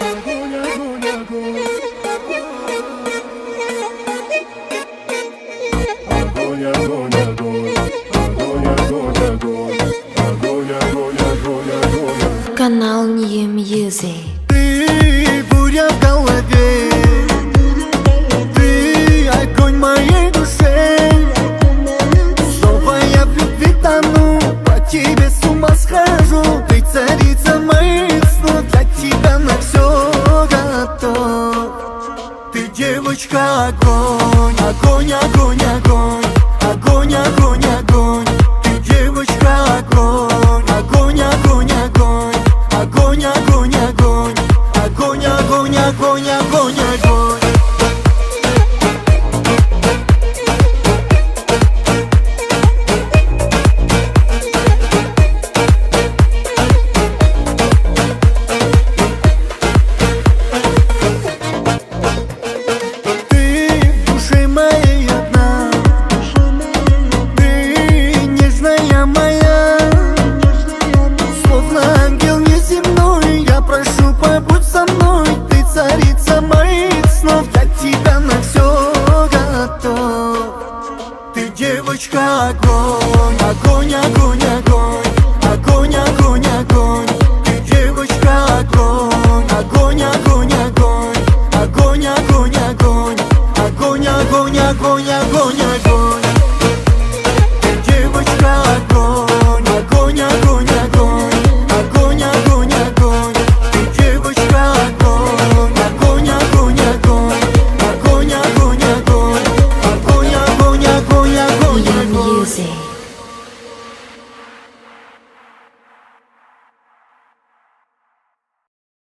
Огонь, огонь, огонь. Огонь, огонь, огонь. Огонь, огонь, огонь. Огонь, огонь, огонь, огонь. Канал New Music. Ты буря в голове, ты огонь моей душе. Снова я в любви тону, по тебе с ума схожу. Ты царица моих снов, для тебя на все готов. Ты девочка огонь, огонь, огонь, огонь. Огонь, огонь, огонь. Ты девочка огонь, огонь, огонь, огонь. Огонь, огонь, огонь. Огонь, огонь, огонь, огонь, огонь. Ты в душе моей одна, ты нежная моя, словно ангел неземной. Я прошу, побудь